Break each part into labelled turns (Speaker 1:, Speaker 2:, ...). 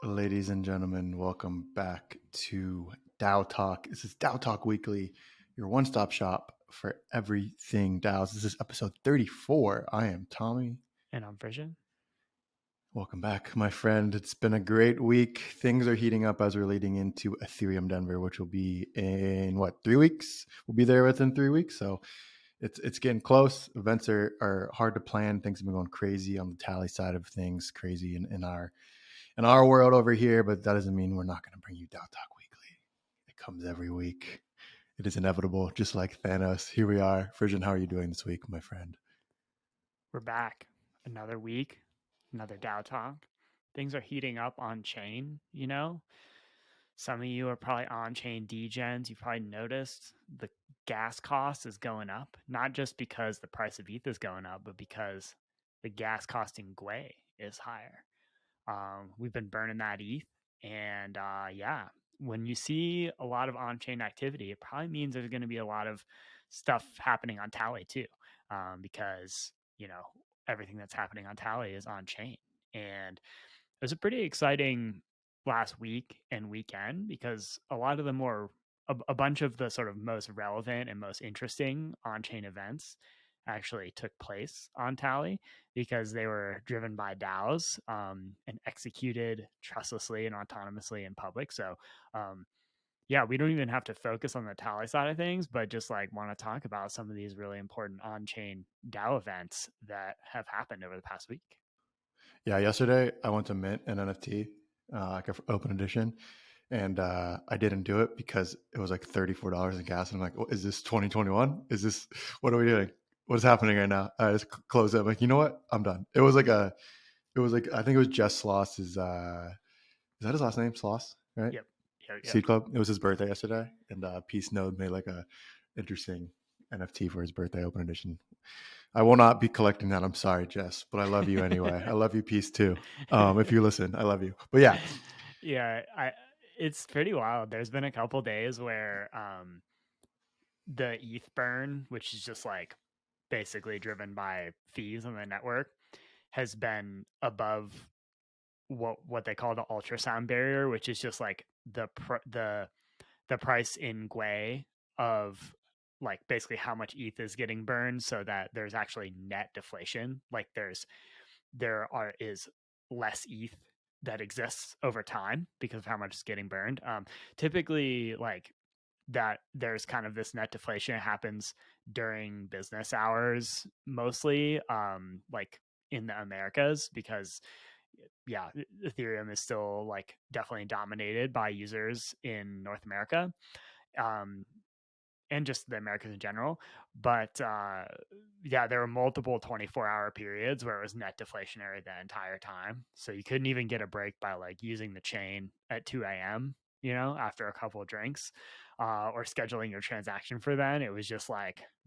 Speaker 1: ladies and gentlemen. Welcome back to DAO Talk. This is DAO Talk Weekly, your one-stop shop for everything DAOs. This is episode 34. I am Tommy.
Speaker 2: And I'm Vision.
Speaker 1: Welcome back, my friend. It's been a great week. Things are heating up as we're leading into Ethereum Denver, which will be in 3 weeks? We'll be there within 3 weeks. So it's getting close. Events are hard to plan. Things have been going crazy on the tally side of things, crazy in our world over here, but that doesn't mean we're not going to bring you DAO Talk Weekly. It comes every week. It is inevitable, just like Thanos. Here we are. Frisian, how are you doing this week, my friend?
Speaker 2: We're back. Another week, another DAO Talk. Things are heating up on chain, you know? Some of you are probably on chain degens. You've probably noticed the gas cost is going up, not just because the price of ETH is going up, but because the gas cost in Gwei is higher. We've been burning that ETH. And when you see a lot of on-chain activity, it probably means there's going to be a lot of stuff happening on Tally too, because, everything that's happening on Tally is on-chain. And it was a pretty exciting last week and weekend because a lot of the a bunch of the sort of most relevant and most interesting on-chain events actually took place on Tally because they were driven by DAOs and executed trustlessly and autonomously in public. So, we don't even have to focus on the Tally side of things, but just want to talk about some of these really important on-chain DAO events that have happened over the past week.
Speaker 1: Yeah, yesterday I went to mint an NFT, like an open edition, and I didn't do it because it was like $34 in gas. And I'm like, is this 2021? What are we doing? What's happening right now? I just closed it. I'm like, you know what? I'm done. It was like I think it was Jess Sloss's, is that his last name? Sloss, right?
Speaker 2: Yep.
Speaker 1: Seed Club. It was his birthday yesterday, and Peace Node made like a interesting NFT for his birthday open edition. I will not be collecting that. I'm sorry, Jess, but I love you anyway. I love you, Peace, too. If you listen, I love you. But yeah,
Speaker 2: it's pretty wild. There's been a couple days where the ETH burn, which is just basically driven by fees on the network, has been above what they call the ultrasound barrier, which is just the price in Gwei of basically how much ETH is getting burned, so that there's actually net deflation. There is less ETH that exists over time because of how much is getting burned. Typically, that there's kind of this net deflation happens during business hours, mostly, in the Americas, because Ethereum is still definitely dominated by users in North America, and just the Americas in general. But there were multiple 24-hour periods where it was net deflationary the entire time. So you couldn't even get a break by using the chain at 2 a.m., after a couple of drinks, or scheduling your transaction for then. It was just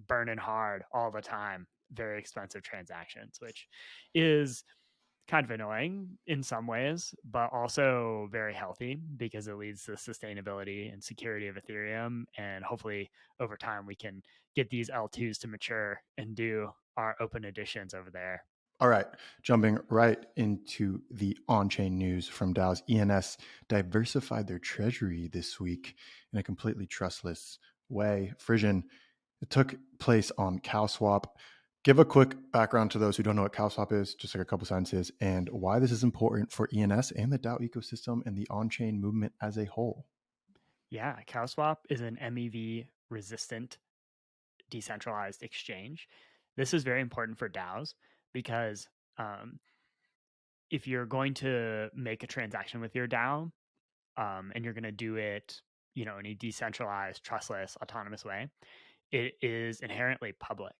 Speaker 2: burning hard all the time. Very expensive transactions, which is kind of annoying in some ways, but also very healthy because it leads to sustainability and security of Ethereum. And hopefully over time, we can get these L2s to mature and do our open editions over there.
Speaker 1: All right, jumping right into the on-chain news from DAOs. ENS diversified their treasury this week in a completely trustless way. Frisian, it took place on CowSwap. Give a quick background to those who don't know what CowSwap is, just like a couple sentences, and why this is important for ENS and the DAO ecosystem and the on-chain movement as a whole.
Speaker 2: Yeah, CowSwap is an MEV resistant decentralized exchange. This is very important for DAOs because if you're going to make a transaction with your DAO, and you're going to do it, in a decentralized, trustless, autonomous way, it is inherently public.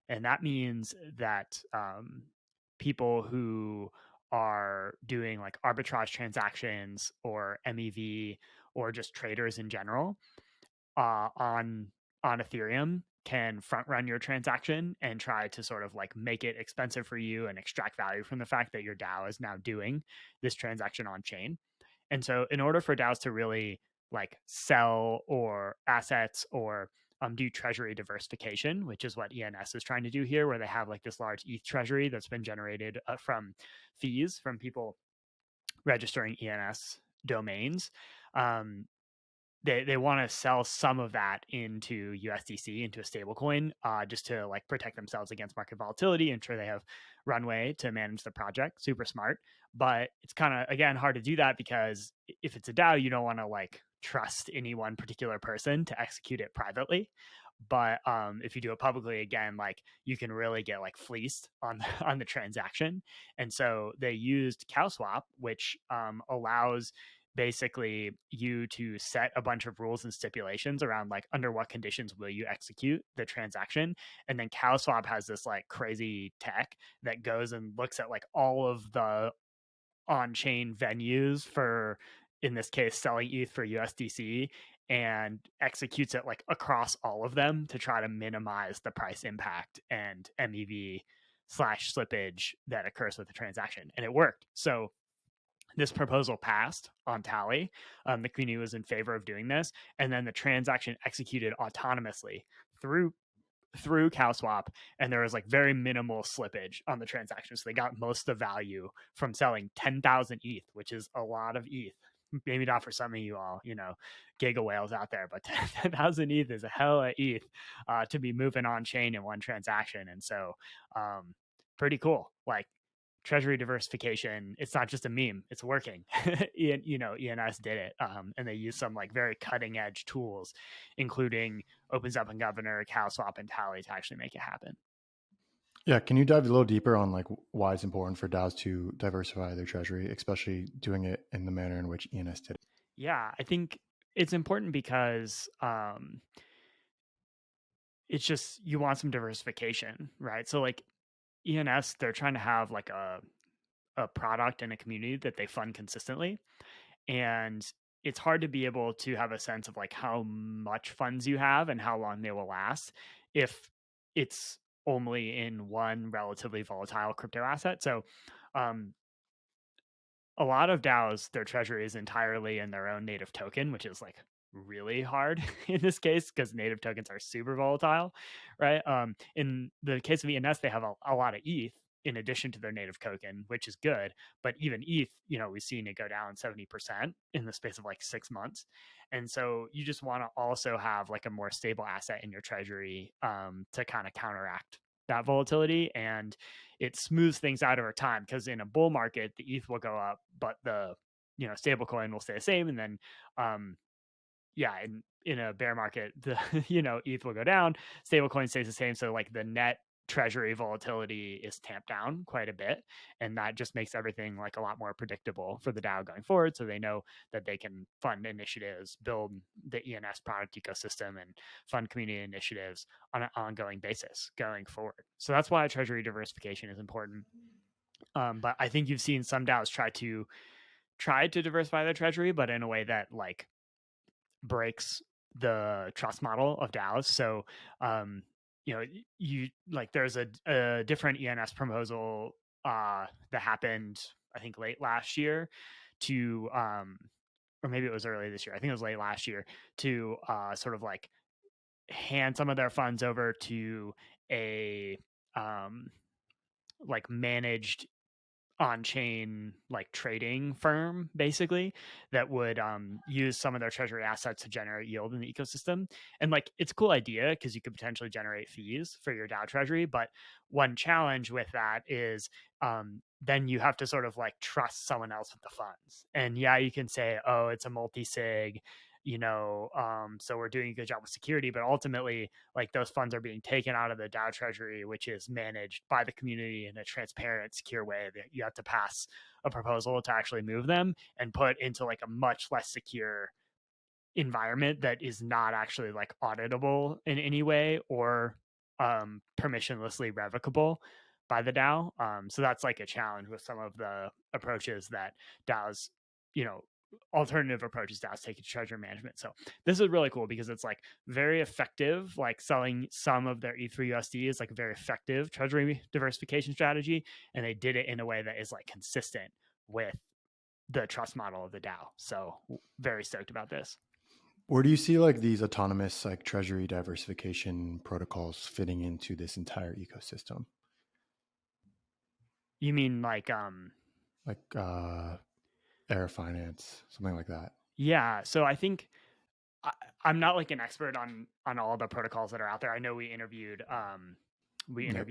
Speaker 2: And that means that people who are doing arbitrage transactions or MEV or just traders in general on Ethereum can front run your transaction and try to sort of make it expensive for you and extract value from the fact that your DAO is now doing this transaction on chain. And so in order for DAOs to really sell or assets or do treasury diversification, which is what ENS is trying to do here, where they have this large ETH treasury that's been generated from fees from people registering ENS domains. They want to sell some of that into USDC, into a stablecoin, just to like protect themselves against market volatility, ensure they have runway to manage the project. Super smart. But it's kind of, again, hard to do that because if it's a DAO, you don't want to like trust any one particular person to execute it privately. But if you do it publicly, again, like you can really get like fleeced on on the transaction. And so they used CowSwap, which allows basically you to set a bunch of rules and stipulations around like under what conditions will you execute the transaction. And then CowSwap has this like crazy tech that goes and looks at like all of the on-chain venues for, in this case, selling ETH for USDC, and executes it like across all of them to try to minimize the price impact and MEV slash slippage that occurs with the transaction. And it worked. So this proposal passed on Tally. The community was in favor of doing this. And then the transaction executed autonomously through CowSwap, and there was like very minimal slippage on the transaction. So they got most of the value from selling 10,000 ETH, which is a lot of ETH. Maybe not for some of you all, giga whales out there, but 10,000 ETH is a hell of ETH to be moving on chain in one transaction. And so, pretty cool. Like, treasury diversification, it's not just a meme, it's working. ENS did it, and they use some like very cutting edge tools, including opens up and governor, CowSwap, and Tally to actually make it happen.
Speaker 1: Yeah, can you dive a little deeper on like why it's important for DAOs to diversify their treasury, especially doing it in the manner in which ENS did it?
Speaker 2: Yeah, I think it's important because it's just, you want some diversification, right? So like ENS, they're trying to have like a product and a community that they fund consistently. And it's hard to be able to have a sense of like how much funds you have and how long they will last if it's only in one relatively volatile crypto asset. So a lot of DAOs, their treasury is entirely in their own native token, which is like really hard in this case because native tokens are super volatile, right? In the case of ENS, they have a lot of ETH in addition to their native token, which is good. But even ETH, we've seen it go down 70% in the space of like 6 months. And so you just want to also have like a more stable asset in your treasury to kind of counteract that volatility, and it smooths things out over time, because in a bull market the ETH will go up but the stable coin will stay the same, and then in a bear market the ETH will go down, stable coin stays the same, so like the net treasury volatility is tamped down quite a bit, and that just makes everything like a lot more predictable for the DAO going forward, so they know that they can fund initiatives, build the ENS product ecosystem, and fund community initiatives on an ongoing basis going forward. So that's why treasury diversification is important. But I think you've seen some DAOs try to diversify their treasury, but in a way that like breaks the trust model of DAOs. So you like there's a different ENS proposal that happened, I think, late last year to or maybe it was early this year. I think it was late last year to sort of like hand some of their funds over to a like managed on-chain like trading firm, basically, that would use some of their treasury assets to generate yield in the ecosystem. And like it's a cool idea because you could potentially generate fees for your DAO treasury, but one challenge with that is then you have to sort of like trust someone else with the funds. And yeah, you can say, oh, it's a multi-sig, so we're doing a good job with security, but ultimately like those funds are being taken out of the DAO treasury, which is managed by the community in a transparent, secure way that you have to pass a proposal to actually move them and put into like a much less secure environment that is not actually like auditable in any way or permissionlessly revocable by the DAO. So that's like a challenge with some of the approaches that DAOs, alternative approaches DAOs take to treasury management. So this is really cool because it's like very effective, like selling some of their E3 USD is like a very effective treasury diversification strategy. And they did it in a way that is like consistent with the trust model of the DAO. So very stoked about this.
Speaker 1: Where do you see like these autonomous like treasury diversification protocols fitting into this entire ecosystem?
Speaker 2: You mean like
Speaker 1: Like Air Finance, something like that.
Speaker 2: Yeah. So I think I'm not like an expert on all the protocols that are out there. I know we interviewed
Speaker 1: Yep.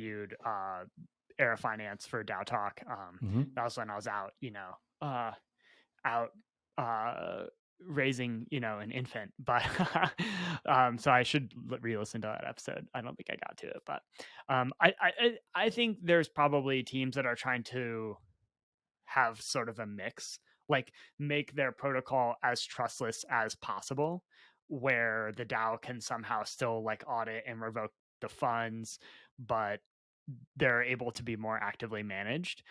Speaker 2: Air Finance for DAO Talk.
Speaker 1: Mm-hmm.
Speaker 2: That was when I was out, out raising, an infant. But so I should re-listen to that episode. I don't think I got to it, but I think there's probably teams that are trying to have sort of a mix, like make their protocol as trustless as possible, where the DAO can somehow still like audit and revoke the funds, but they're able to be more actively managed.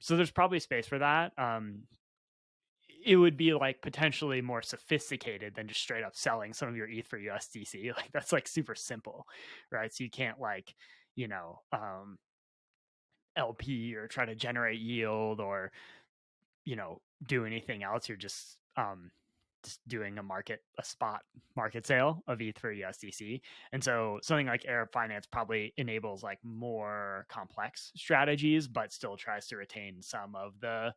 Speaker 2: So there's probably space for that. It would be like potentially more sophisticated than just straight up selling some of your ETH for USDC. Like that's like super simple, right? So you can't like, LP or try to generate yield or do anything else. You're just doing a spot market sale of ETH for USDC. And so something like Air Finance probably enables like more complex strategies, but still tries to retain some of the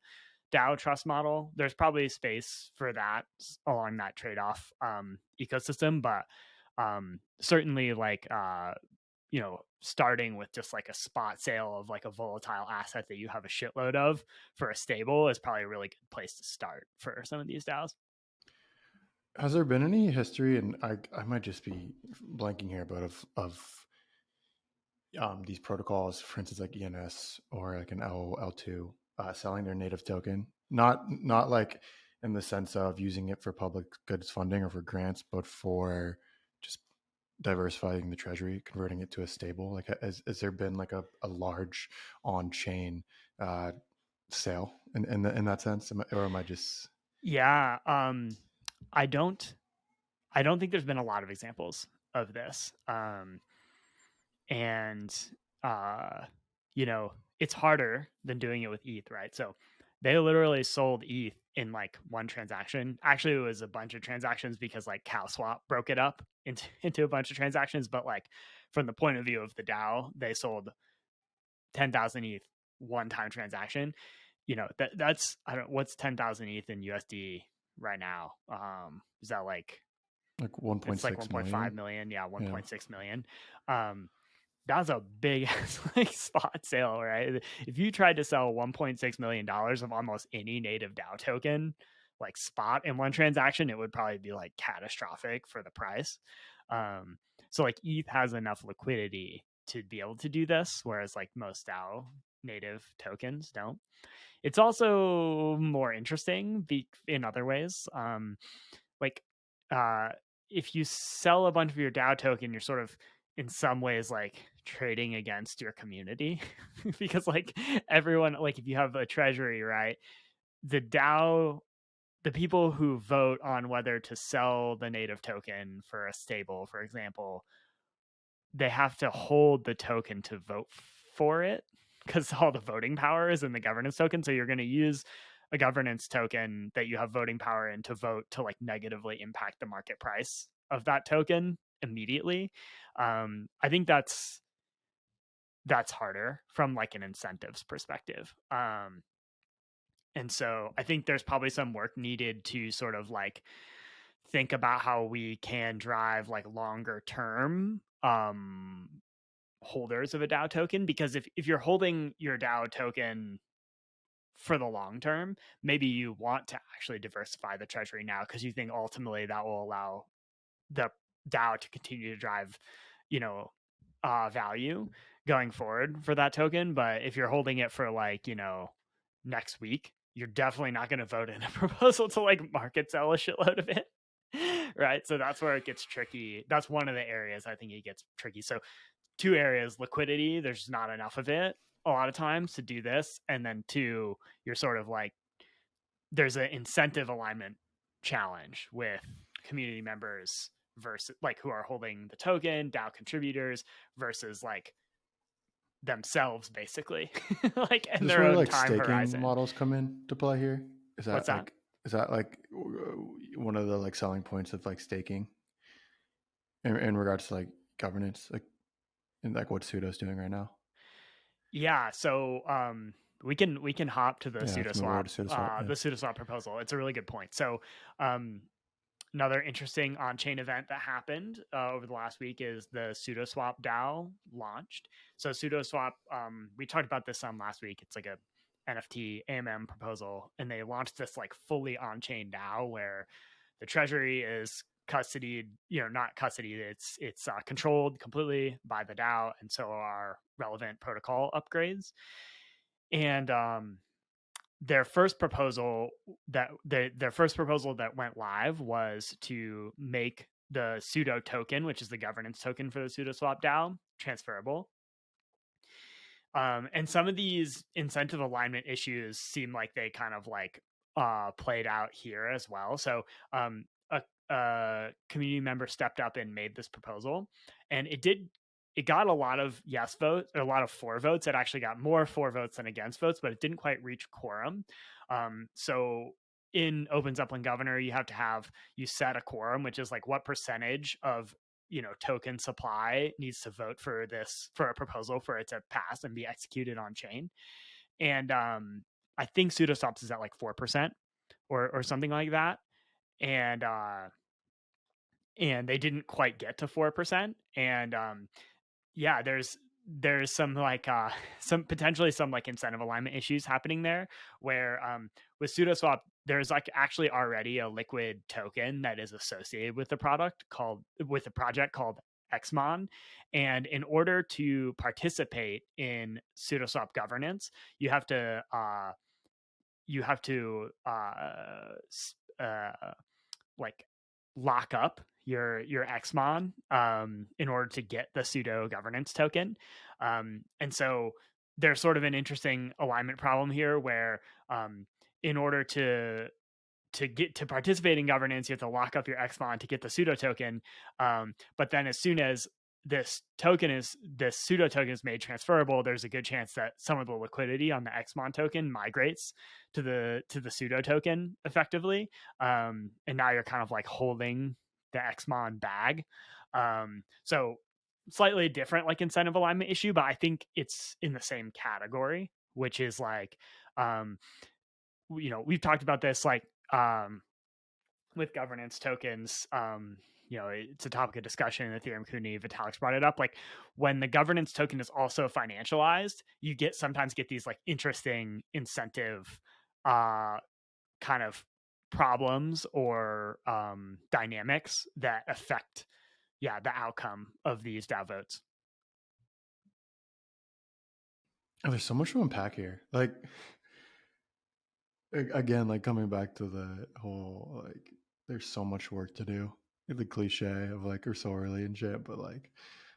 Speaker 2: DAO trust model. There's probably space for that along that trade-off ecosystem, but certainly like starting with just like a spot sale of like a volatile asset that you have a shitload of for a stable is probably a really good place to start for some of these DAOs.
Speaker 1: Has there been any history, and I might just be blanking here, but of these protocols, for instance, like ENS or like an L2, selling their native token, not like in the sense of using it for public goods funding or for grants, but for just diversifying the treasury, converting it to a stable. Like, has there been like a large on-chain sale in that sense, or am I just?
Speaker 2: Yeah, I don't think there's been a lot of examples of this. And uh it's harder than doing it with ETH, right? So they literally sold ETH in like one transaction. Actually, it was a bunch of transactions because like CowSwap broke it up into a bunch of transactions. But like from the point of view of the DAO, they sold 10,000 ETH one time transaction. That's I don't what's 10,000 ETH in USD right now. Is that like
Speaker 1: Like
Speaker 2: it's like
Speaker 1: 1.6
Speaker 2: 1.5
Speaker 1: million.
Speaker 2: million? Yeah,
Speaker 1: Yeah.
Speaker 2: 1.6 million. That was a big like spot sale, right? If you tried to sell $1.6 million of almost any native DAO token, like spot in one transaction, it would probably be like catastrophic for the price. So like ETH has enough liquidity to be able to do this, whereas like most DAO native tokens don't. It's also more interesting in other ways. Like uh, if you sell a bunch of your DAO token, you're sort of in some ways like trading against your community because like everyone, like if you have a treasury, right, the DAO, the people who vote on whether to sell the native token for a stable, for example, they have to hold the token to vote for it because all the voting power is in the governance token. So you're going to use a governance token that you have voting power in to vote to like negatively impact the market price of that token immediately. I think that's harder from like an incentives perspective. And so I think there's probably some work needed to sort of like think about how we can drive like longer term holders of a DAO token, because if you're holding your DAO token for the long term, maybe you want to actually diversify the treasury now because you think ultimately that will allow the DAO to continue to drive, value going forward for that token. But if you're holding it for like, next week, you're definitely not going to vote in a proposal to like market sell a shitload of it. Right. So that's where it gets tricky. That's one of the areas I think it gets tricky. So two areas: liquidity, there's not enough of it a lot of times to do this, and then two, you're sort of like there's an incentive alignment challenge with community members versus like who are holding the token, DAO contributors versus like themselves basically like
Speaker 1: Is
Speaker 2: and
Speaker 1: this
Speaker 2: their
Speaker 1: where
Speaker 2: own
Speaker 1: like
Speaker 2: time
Speaker 1: staking
Speaker 2: horizon.
Speaker 1: models come into play here? Is
Speaker 2: What's
Speaker 1: that
Speaker 2: that?
Speaker 1: like one of the like selling points of like staking in regards to like governance, like in like what SUDO's doing right now?
Speaker 2: Yeah, so we can hop to the
Speaker 1: Yeah, let's move over to SUDOSwap.
Speaker 2: the SUDOSwap proposal. It's a really good point. So another interesting on-chain event that happened over the last week is the sudoswap DAO launched. So sudoswap, we talked about this some last week. It's like a NFT AMM proposal, and they launched this like fully on-chain DAO where the treasury is custodied, not custodied. It's controlled completely by the DAO, and so are relevant protocol upgrades. And their first proposal that went live was to make the SUDO token, which is the governance token for the SUDOSwap DAO, transferable. And some of these incentive alignment issues seem like they kind of like played out here as well. So a community member stepped up and made this proposal, and it got a lot of yes votes, or a lot of for votes. It actually got more for votes than against votes, but it didn't quite reach quorum. So in Open Zeppelin Governor, you set a quorum, which is like what percentage of token supply needs to vote for a proposal for it to pass and be executed on chain. And I think SUDOSWAPs is at like 4% or something like that. And they didn't quite get to 4%. And yeah, there's some like some potentially some like incentive alignment issues happening there, where with SUDOSWAP there's like actually already a liquid token that is associated with the project called Xmon, and in order to participate in SUDOSWAP governance, you have to like lock up your Xmon in order to get the pseudo governance token. And so there's sort of an interesting alignment problem here where in order to get to participate in governance, you have to lock up your Xmon to get the pseudo token. But then as soon as this pseudo token is made transferable, there's a good chance that some of the liquidity on the Xmon token migrates to the pseudo token effectively. And now you're kind of like holding the Xmon bag. So slightly different like incentive alignment issue, but I think it's in the same category, which is like, we've talked about this like with governance tokens. It's a topic of discussion in Ethereum community. Vitalik's brought it up. Like when the governance token is also financialized, you sometimes get these like interesting incentive kind of problems or dynamics that affect the outcome of these DAO votes.
Speaker 1: Oh, there's so much to unpack here. Like, again, like coming back to the whole, like, there's so much work to do. The cliche of like, we're so early and shit, but like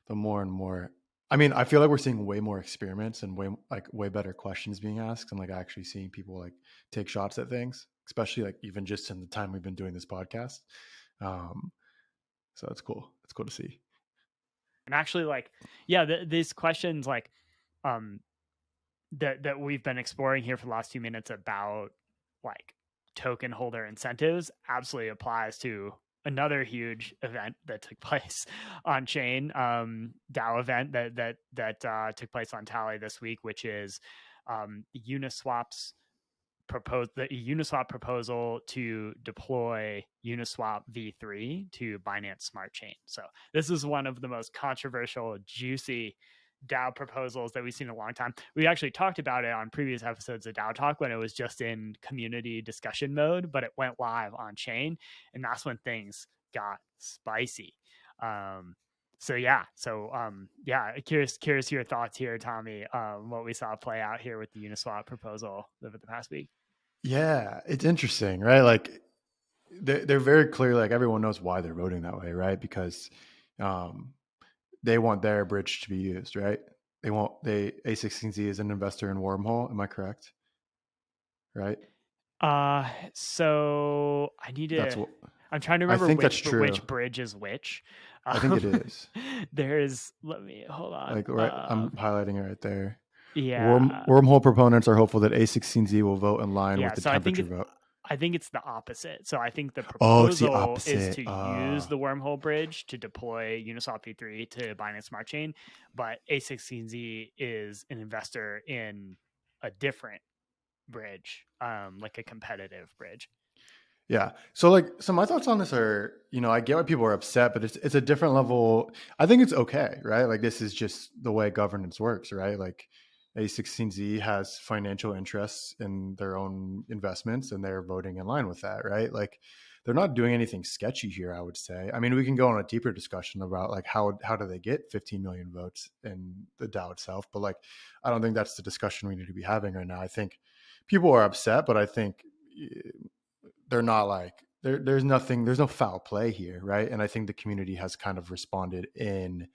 Speaker 1: the more and more, I mean, I feel like we're seeing way more experiments and way better questions being asked, and like actually seeing people like take shots at things, especially like even just in the time we've been doing this podcast. So it's cool. It's cool to see.
Speaker 2: And actually, like, these questions like that we've been exploring here for the last 2 minutes about like token holder incentives absolutely applies to another huge event that took place on chain, DAO event that took place on Tally this week, which is Uniswap's the Uniswap proposal to deploy Uniswap v3 to Binance Smart Chain. So this is one of the most controversial, juicy DAO proposals that we've seen in a long time. We actually talked about it on previous episodes of DAO Talk when it was just in community discussion mode, but it went live on chain, and that's when things got spicy. Curious your thoughts here, Tommy. What we saw play out here with the Uniswap proposal over the past week.
Speaker 1: Yeah, it's interesting, right? Like they're very clear. Like everyone knows why they're voting that way, right? Because they want their bridge to be used, right? A16Z is an investor in Wormhole. Am I correct? Right.
Speaker 2: So I need to. I'm trying to remember which bridge is which.
Speaker 1: I think it is.
Speaker 2: Let me hold on.
Speaker 1: Like I'm highlighting it right there.
Speaker 2: Yeah.
Speaker 1: Wormhole proponents are hopeful that A16Z will vote in line with the temperature vote.
Speaker 2: I think it's the opposite. So I think the proposal is to use the Wormhole bridge to deploy Uniswap v3 to Binance Smart Chain, but A16Z is an investor in a different bridge, like a competitive bridge.
Speaker 1: Yeah. So like, so my thoughts on this are, I get why people are upset, but it's a different level. I think it's okay, right? Like this is just the way governance works, right? Like A16Z has financial interests in their own investments and they're voting in line with that, right? Like they're not doing anything sketchy here, I would say. I mean, we can go on a deeper discussion about like how do they get 15 million votes in the DAO itself, but like I don't think that's the discussion we need to be having right now. I think people are upset, but I think they're not like there's no foul play here, right? And I think the community has kind of responded in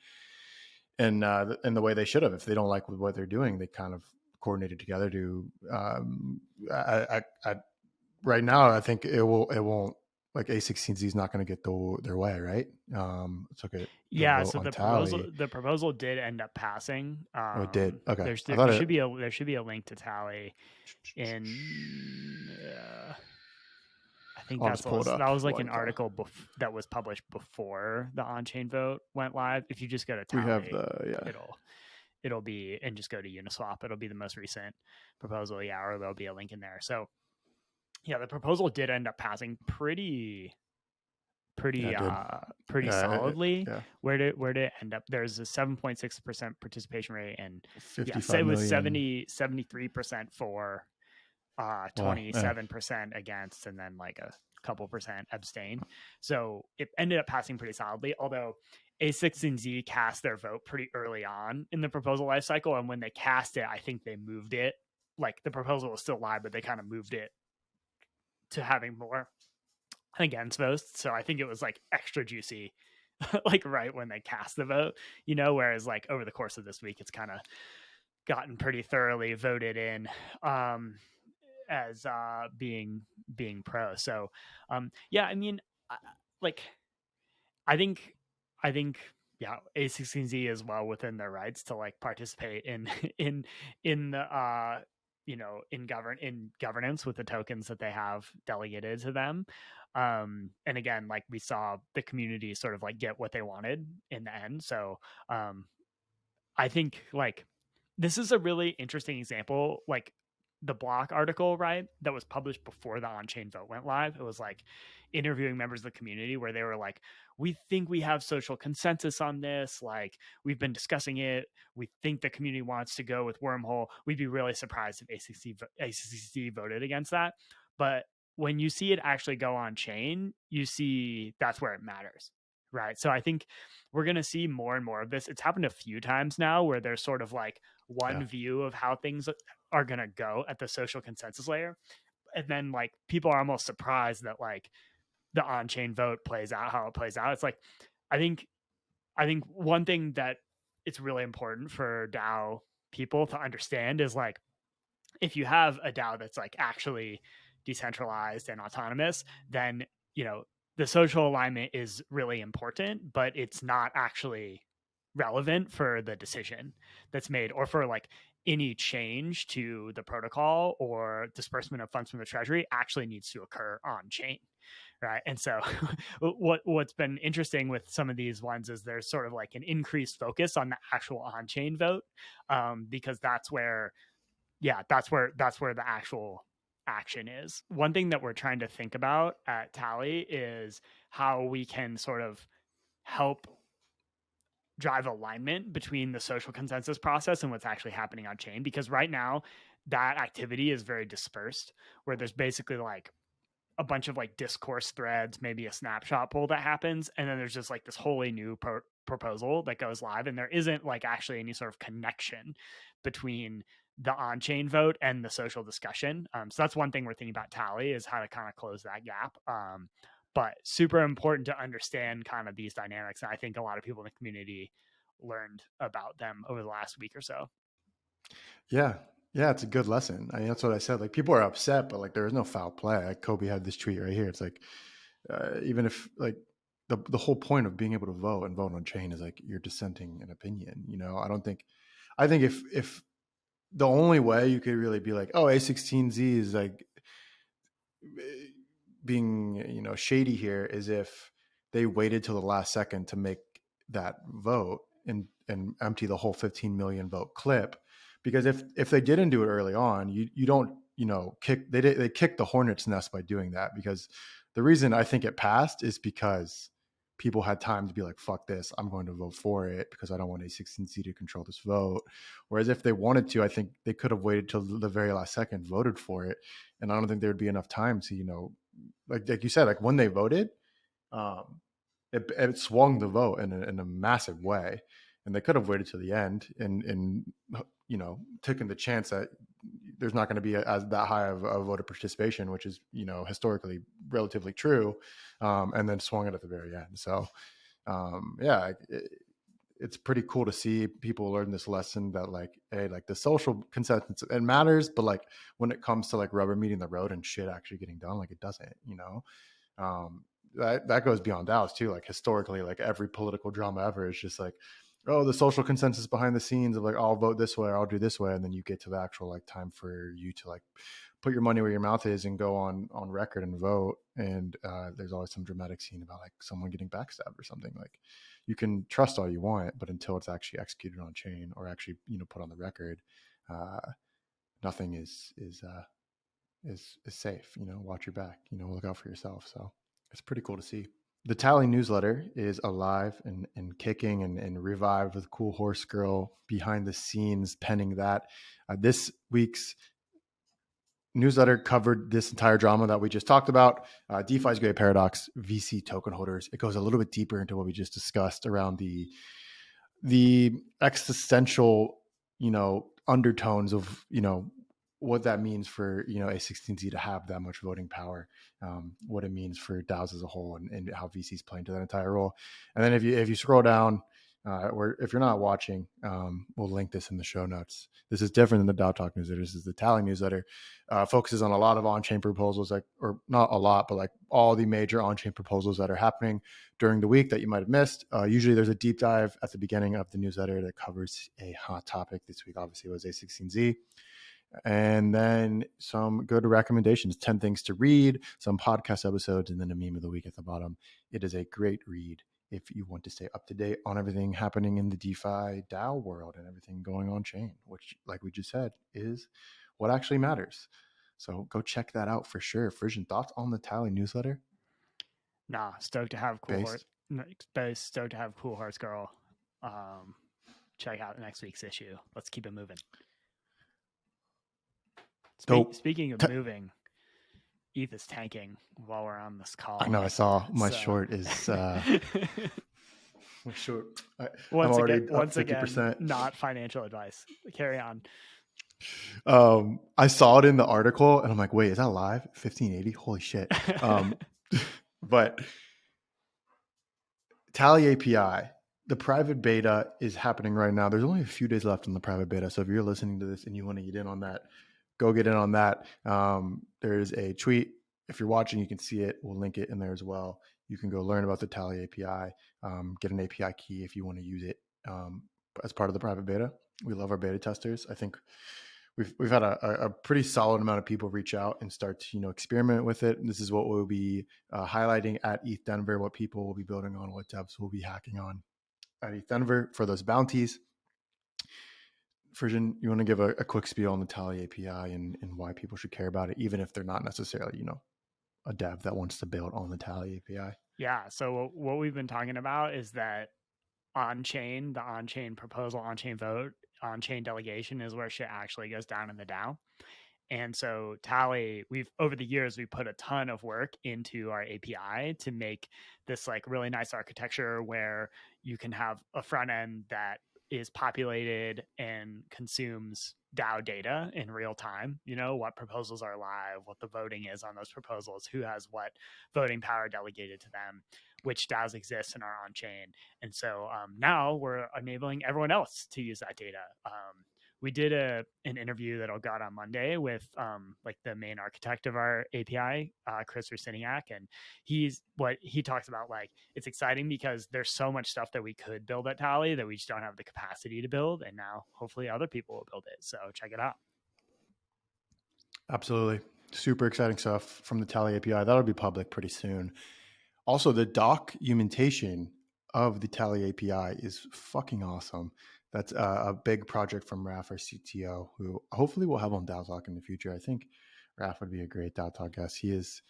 Speaker 1: the way they should have. If they don't like what they're doing, they kind of coordinated together to right now I think it won't, like A16Z is not going to get their way, right? Let's look at the
Speaker 2: Yeah,
Speaker 1: vote
Speaker 2: so
Speaker 1: on tally.
Speaker 2: the proposal did end up passing.
Speaker 1: Oh, it did. Okay, I thought
Speaker 2: There
Speaker 1: it.
Speaker 2: should be a link to tally in. I think
Speaker 1: I'll just pull it
Speaker 2: that
Speaker 1: up
Speaker 2: was like
Speaker 1: while
Speaker 2: an
Speaker 1: you talk.
Speaker 2: article that was published before the on-chain vote went live. If you just go to
Speaker 1: We have
Speaker 2: tally,
Speaker 1: the
Speaker 2: it'll be, and just go to Uniswap. It'll be the most recent proposal, yeah, or there'll be a link in there. So yeah, the proposal did end up passing pretty
Speaker 1: yeah, it did.
Speaker 2: solidly.
Speaker 1: Yeah,
Speaker 2: Where did it end up? There's a 7.6% participation rate, and yeah,
Speaker 1: 55
Speaker 2: it was
Speaker 1: million.
Speaker 2: 73% for,
Speaker 1: Wow.
Speaker 2: 27% against, and then like a couple percent abstain. So it ended up passing pretty solidly, although A16Z cast their vote pretty early on in the proposal life cycle. And when they cast it, I think they moved it. Like the proposal was still live, but they kind of moved it to having more against votes. So I think it was like extra juicy, like right when they cast the vote, whereas like over the course of this week, it's kind of gotten pretty thoroughly voted in. As being pro. So yeah, I mean, like I think yeah, A16Z is well within their rights to like participate in in the in governance with the tokens that they have delegated to them. And again, like we saw the community sort of like get what they wanted in the end. So I think like this is a really interesting example. Like the Block article, right, that was published before the on-chain vote went live. It was like interviewing members of the community where they were like, we think we have social consensus on this. Like we've been discussing it. We think the community wants to go with Wormhole. We'd be really surprised if ACC voted against that. But when you see it actually go on chain, you see that's where it matters. Right. So I think we're going to see more and more of this. It's happened a few times now where there's sort of like one
Speaker 1: Yeah.
Speaker 2: view of how things are going to go at the social consensus layer. And then like people are almost surprised that like the on-chain vote plays out how it plays out. It's like, I think one thing that it's really important for DAO people to understand is like, if you have a DAO that's like actually decentralized and autonomous, then, the social alignment is really important, but it's not actually relevant for the decision that's made or for like any change to the protocol or disbursement of funds from the treasury actually needs to occur on chain. Right. And so what's been interesting with some of these ones is there's sort of like an increased focus on the actual on chain vote, because that's where the actual action is. One thing that we're trying to think about at Tally is how we can sort of help drive alignment between the social consensus process and what's actually happening on chain, because right now that activity is very dispersed, where there's basically like a bunch of like discourse threads, maybe a snapshot poll that happens, and then there's just like this wholly new proposal that goes live, and there isn't like actually any sort of connection between the on-chain vote and the social discussion. So that's one thing we're thinking about Tally, is how to kind of close that gap. But super important to understand kind of these dynamics, and I think a lot of people in the community learned about them over the last week or so.
Speaker 1: Yeah. Yeah, it's a good lesson. I mean, that's what I said. Like people are upset, but like there is no foul play. Like Kobe had this tweet right here. It's like even if like the whole point of being able to vote and vote on chain is like you're dissenting an opinion. I think if the only way you could really be like, oh, A16Z is like being shady here is if they waited till the last second to make that vote and empty the whole 15 million vote clip. because if they didn't do it early on, you don't, they kicked the hornet's nest by doing that, because the reason I think it passed is because people had time to be like, fuck this, I'm going to vote for it because I don't want A16Z to control this vote. Whereas if they wanted to, I think they could have waited till the very last second, voted for it. And I don't think there would be enough time to, like you said, like when they voted, it swung the vote in a massive way. And they could have waited to the end and taken the chance that there's not going to be as that high of a voter participation, which is historically relatively true, and then swung it at the very end. So it's pretty cool to see people learn this lesson that like, hey, like the social consensus, it matters, but like when it comes to like rubber meeting the road and shit actually getting done, like it doesn't. That goes beyond DAOs too. Like historically, like every political drama ever is just like, oh, the social consensus behind the scenes of like, I'll vote this way, or I'll do this way, and then you get to the actual like time for you to like put your money where your mouth is and go on record and vote. And there's always some dramatic scene about like someone getting backstabbed or something. Like you can trust all you want, but until it's actually executed on chain or actually put on the record, nothing is safe. Watch your back. Look out for yourself. So it's pretty cool to see. The Tally newsletter is alive and kicking and revived with Cool Horse Girl behind the scenes penning that. This week's newsletter covered this entire drama that we just talked about. DeFi's Great Paradox, VC token holders. It goes a little bit deeper into what we just discussed around the existential, undertones of, what that means for, A16Z to have that much voting power, what it means for DAOs as a whole, and how VCs play into that entire role. And then if you scroll down, or if you're not watching, we'll link this in the show notes. This is different than the DAO Talk newsletter. This is the Tally newsletter. Focuses on a lot of on-chain proposals, like, or not a lot, but like all the major on-chain proposals that are happening during the week that you might have missed. Usually there's a deep dive at the beginning of the newsletter that covers a hot topic. This week, obviously, was A16Z. And then some good recommendations, 10 things to read, some podcast episodes, and then a meme of the week at the bottom. It is a great read if you want to stay up to date on everything happening in the DeFi DAO world and everything going on chain, which, like we just said, is what actually matters. So go check that out for sure. Frisian, thoughts on the Tally newsletter?
Speaker 2: Nah, stoked to have stoked to have Cool Horse Girl. Check out next week's issue. Let's keep it moving. Speaking of moving, ETH is tanking while we're on this call.
Speaker 1: I know. I saw my short is short.
Speaker 2: Once again, not financial advice. Carry on.
Speaker 1: I saw it in the article and I'm like, wait, is that live? 1580? Holy shit. But Tally API, the private beta is happening right now. There's only a few days left in the private beta. So if you're listening to this and you want to get in on that, go get in on that. There's a tweet. If you're watching, you can see it. We'll link it in there as well. You can go learn about the Tally API, get an API key if you want to use it as part of the private beta. We love our beta testers. I think we've had a pretty solid amount of people reach out and start to experiment with it. And this is what we'll be highlighting at ETH Denver, what people will be building on, what devs will be hacking on at ETH Denver for those bounties. Frisian, you want to give a quick spiel on the Tally API and why people should care about it, even if they're not necessarily, a dev that wants to build on the Tally API?
Speaker 2: Yeah. So what we've been talking about is that the on-chain proposal, on-chain vote, on-chain delegation is where shit actually goes down in the DAO. And so Tally, over the years, we put a ton of work into our API to make this like really nice architecture where you can have a front end that is populated and consumes DAO data in real time, what proposals are live, what the voting is on those proposals, who has what voting power delegated to them, which DAOs exist and are on chain. And so now we're enabling everyone else to use that data. We did an interview that I got on Monday with like the main architect of our API, Chris Rusiniak, and he talks about, like, it's exciting because there's so much stuff that we could build at Tally that we just don't have the capacity to build, and now hopefully other people will build it. So check it out.
Speaker 1: Absolutely. Super exciting stuff from the Tally API. That'll be public pretty soon. Also, the documentation of the Tally API is fucking awesome. That's a big project from Raf, our CTO, who hopefully we'll have on DAO Talk in the future. I think Raf would be a great DAO Talk guest. He is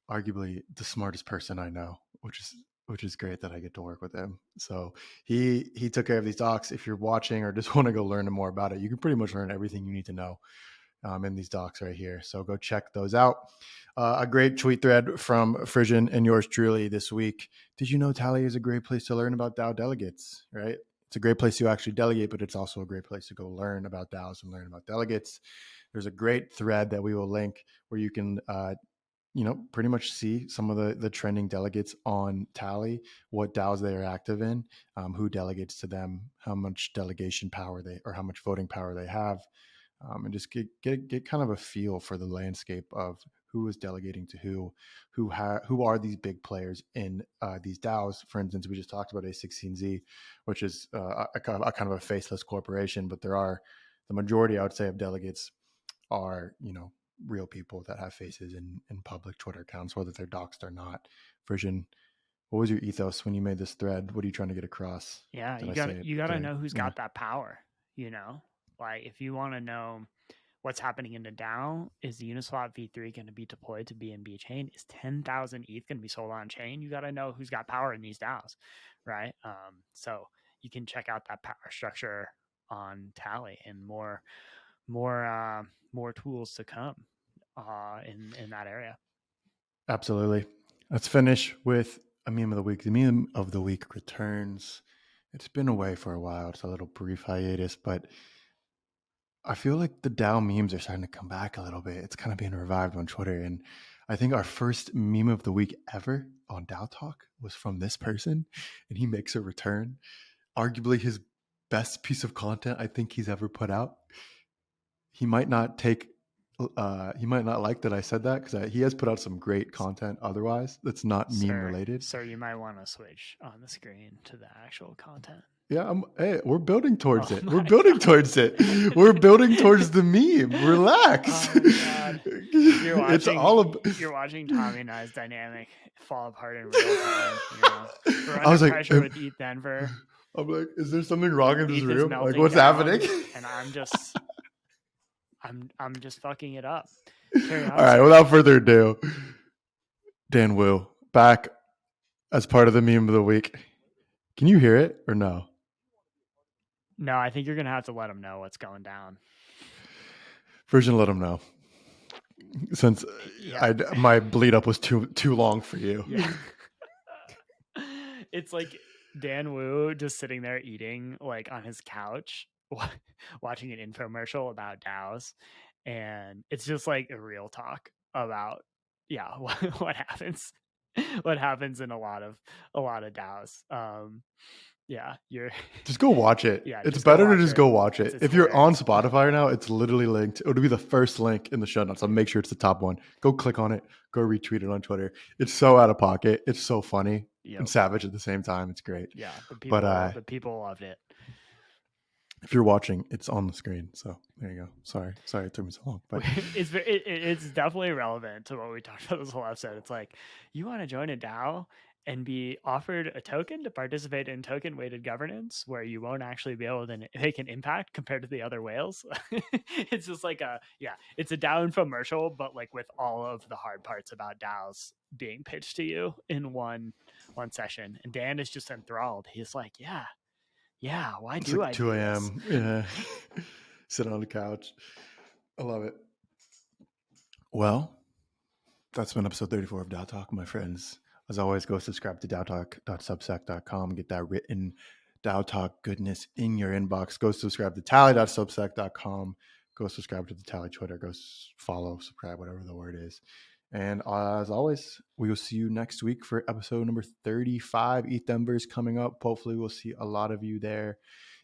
Speaker 1: arguably the smartest person I know, which is great that I get to work with him. So he took care of these docs. If you're watching or just want to go learn more about it, you can pretty much learn everything you need to know in these docs right here. So go check those out. A great tweet thread from Frisian and yours truly this week. Did you know Tally is a great place to learn about DAO delegates, right? It's a great place to actually delegate, but it's also a great place to go learn about DAOs and learn about delegates. There's a great thread that we will link where you can pretty much see some of the trending delegates on Tally, what DAOs they are active in, who delegates to them, how much delegation power or how much voting power they have, and just get kind of a feel for the landscape of who is delegating to who are these big players in these DAOs. For instance, we just talked about A16Z, which is a kind of a faceless corporation, but the majority, I would say, of delegates are, real people that have faces in public Twitter accounts, whether they're doxed or not. Frisian, what was your ethos when you made this thread? What are you trying to get across?
Speaker 2: Yeah, you gotta know who's got that power, Like if you want to know what's happening in the DAO, is the Uniswap v3 going to be deployed to BNB chain? Is 10,000 ETH going to be sold on chain? You got to know who's got power in these DAOs, right? So you can check out that power structure on Tally, and more tools to come in that area.
Speaker 1: Absolutely. Let's finish with a meme of the week. The meme of the week returns. It's been away for a while. It's a little brief hiatus, but I feel like the DAO memes are starting to come back a little bit. It's kind of being revived on Twitter. And I think our first meme of the week ever on DAO Talk was from this person, and he makes a return. Arguably his best piece of content I think he's ever put out. He might not like that I said that, because he has put out some great content otherwise that's not meme related.
Speaker 2: Sir, you might want to switch on the screen to the actual content.
Speaker 1: Yeah, hey, we're building towards it. We're building towards it. We're building towards the meme. Relax.
Speaker 2: Oh, God. You're watching Tommy and I's dynamic fall apart in real time. We're under pressure with ETH Denver.
Speaker 1: I'm like, is there something wrong in this room? Like, what's happening?
Speaker 2: And I'm just fucking it up.
Speaker 1: All right, without further ado, Dan Wu back as part of the meme of the week. Can you hear it or no?
Speaker 2: No, I think you're going to have to let him know what's going down.
Speaker 1: Frisian, let him know. Since my bleed up was too long for you.
Speaker 2: Yeah. It's like Dan Wu just sitting there eating like on his couch, watching an infomercial about DAOs. And it's just like a real talk about, what happens in a lot of DAOs. You're
Speaker 1: just go watch it.
Speaker 2: Yeah,
Speaker 1: it's better to just go watch it. If you're on Spotify right now, it's literally linked. It'll be the first link in the show notes. I'll make sure it's the top one. Go click on it. Go retweet it on Twitter. It's so out of pocket. It's so funny and savage at the same time. It's great.
Speaker 2: Yeah, the people loved it.
Speaker 1: If you're watching, it's on the screen. So there you go. Sorry it took me so long. But
Speaker 2: it's definitely relevant to what we talked about this whole episode. It's like, you want to join a DAO and be offered a token to participate in token weighted governance where you won't actually be able to make an impact compared to the other whales. It's just like it's a DAO infomercial, but like with all of the hard parts about DAOs being pitched to you in one session. And Dan is just enthralled. He's like, yeah, why
Speaker 1: it's
Speaker 2: do
Speaker 1: like
Speaker 2: I
Speaker 1: 2 a.m. Yeah. Sitting on the couch. I love it. Well, that's been episode 34 of DAO Talk, my friends. As always, go subscribe to DAOtalk.substack.com. Get that written DAO Talk goodness in your inbox. Go subscribe to Tally.substack.com. Go subscribe to the Tally Twitter. Go follow, subscribe, whatever the word is. And as always, we will see you next week for episode number 35. ETH Denver is coming up. Hopefully, we'll see a lot of you there.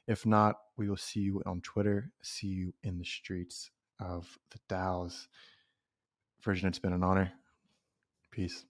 Speaker 1: If not, we will see you on Twitter. See you in the streets of the DAOs. Frisian, it's been an honor. Peace.